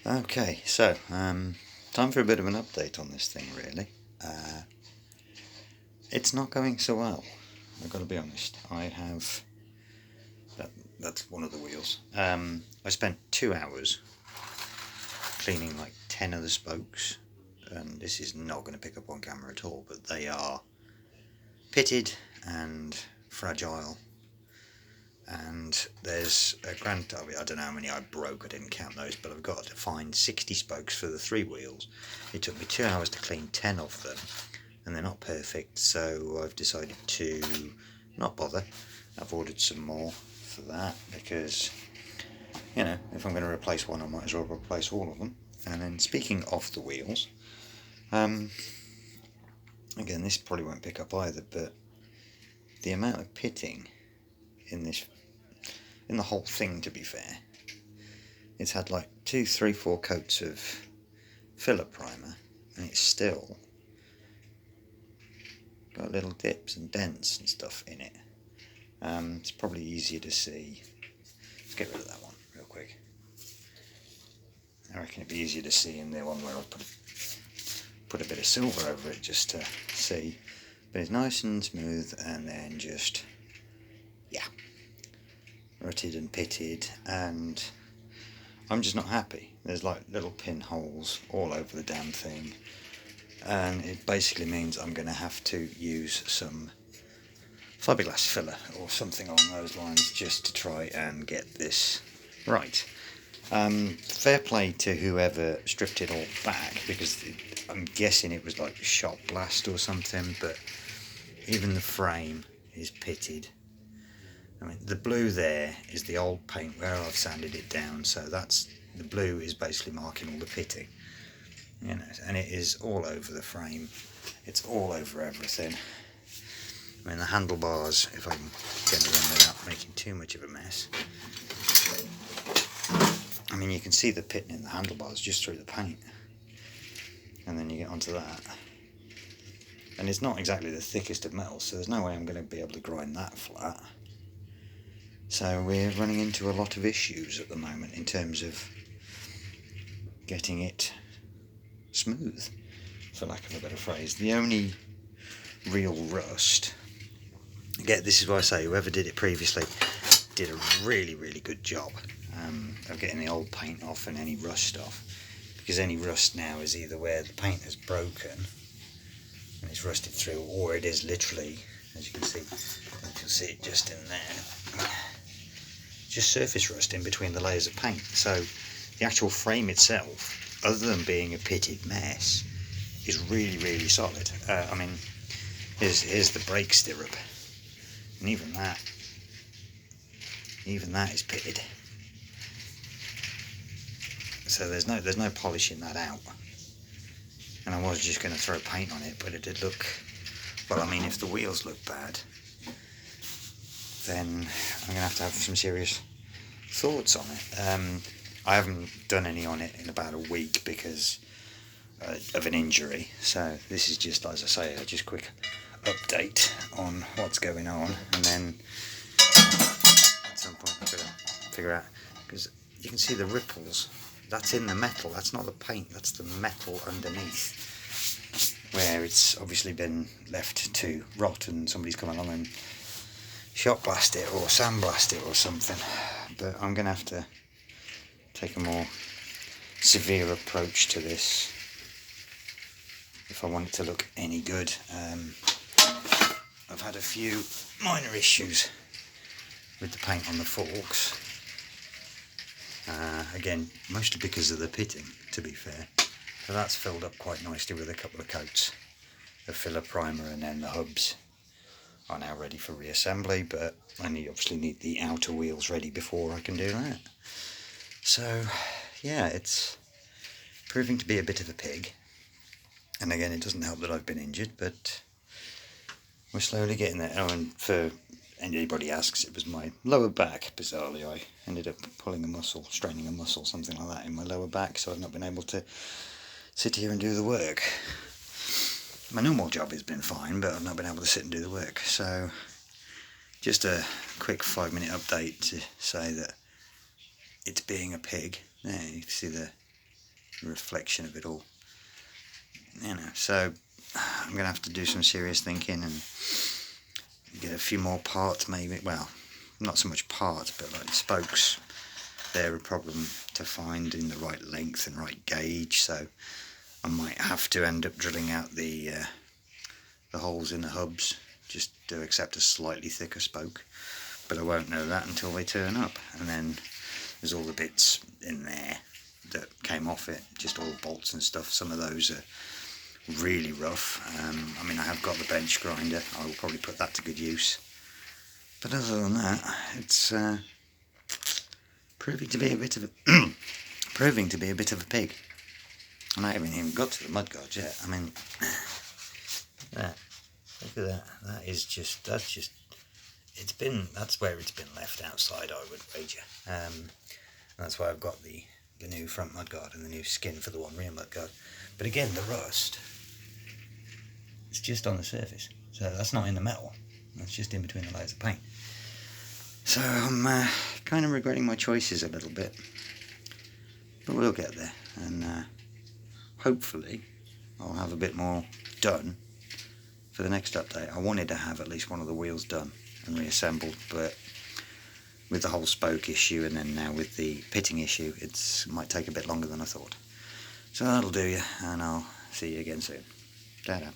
Okay, so time for a bit of an update on this thing, really. It's not going so well, I've got to be honest. That's one of the wheels. I spent 2 hours cleaning like 10 of the spokes, and this is not going to pick up on camera at all, but they are pitted and fragile. And there's a grand, I don't know how many I broke, I didn't count those, but I've got to find 60 spokes for the 3 wheels. It took me 2 hours to clean 10 of them, and they're not perfect, so I've decided to not bother. I've ordered some more for that, because, you know, if I'm going to replace one, I might as well replace all of them. And then, speaking of the wheels, again, this probably won't pick up either, but the amount of pitting in the whole thing, to be fair, it's had like 2, 3, 4 coats of filler primer, and it's still got little dips and dents and stuff in it. It's probably easier to see. Let's get rid of that one real quick. I reckon it'd be easier to see in the one where I put a bit of silver over it just to see. But it's nice and smooth, and then just, yeah, rutted and pitted, and I'm just not happy. There's like little pinholes all over the damn thing, and it basically means I'm going to have to use some fiberglass filler or something along those lines just to try and get this right. Fair play to whoever stripped it all back, because I'm guessing it was like shot blast or something, but even the frame is pitted. I mean, the blue there is the old paint where I've sanded it down, so that's the blue is basically marking all the pitting, you know, and it is all over the frame. It's all over everything. I mean, the handlebars, if I can get them in without making too much of a mess. I mean, you can see the pitting in the handlebars just through the paint, and then you get onto that, and it's not exactly the thickest of metal, so there's no way I'm going to be able to grind that flat. So we're running into a lot of issues at the moment in terms of getting it smooth, for lack of a better phrase. The only real rust, again, this is why I say whoever did it previously did a really, really good job of getting the old paint off and any rust off, because any rust now is either where the paint has broken and it's rusted through, or it is literally, as you can see it just in there, just surface rust in between the layers of paint. So the actual frame itself, other than being a pitted mess, is really, really solid. I mean, here's the brake stirrup, and even that is pitted. So there's no polishing that out. And I was just going to throw paint on it, but it did look, well, I mean, if the wheels look bad, then I'm going to have some serious thoughts on it. I haven't done any on it in about a week because of an injury, so this is just, as I say, a just quick update on what's going on, and then at some point I've got to figure out, because you can see the ripples, that's in the metal, that's not the paint, that's the metal underneath, where it's obviously been left to rot and somebody's come along and shot blast it or sandblast it or something. But I'm going to have to take a more severe approach to this if I want it to look any good. I've had a few minor issues with the paint on the forks, again mostly because of the pitting, to be fair, so that's filled up quite nicely with a couple of coats of filler primer, and then the hubs are now ready for reassembly, but I obviously need the outer wheels ready before I can do that. So yeah, it's proving to be a bit of a pig, and again, it doesn't help that I've been injured, but we're slowly getting there. Oh, and for anybody asks, it was my lower back. Bizarrely, I ended up pulling a muscle, straining a muscle, something like that in my lower back, so I've not been able to sit here and do the work. My normal job has been fine, but I've not been able to sit and do the work. So just a quick 5-minute update to say that it's being a pig. There, you can see the reflection of it all. You know, so I'm going to have to do some serious thinking and get a few more parts maybe. Well, not so much parts, but like spokes. They're a problem to find in the right length and right gauge, so I might have to end up drilling out the holes in the hubs just to accept a slightly thicker spoke, but I won't know that until they turn up. And then there's all the bits in there that came off it, just all bolts and stuff. Some of those are really rough. I mean, I have got the bench grinder. I will probably put that to good use, but other than that, it's proving to be a bit of a pig. And I haven't even got to the mudguards yet. I mean, that, look at that. That's where it's been left outside, I would wager. And that's why I've got the new front mudguard and the new skin for the one rear mudguard. But again, the rust, it's just on the surface. So that's not in the metal. That's just in between the layers of paint. So I'm kind of regretting my choices a little bit. But we'll get there. And hopefully I'll have a bit more done for the next update. I wanted to have at least one of the wheels done and reassembled, but with the whole spoke issue and then now with the pitting issue, it might take a bit longer than I thought. So that'll do you, and I'll see you again soon. Ta-da.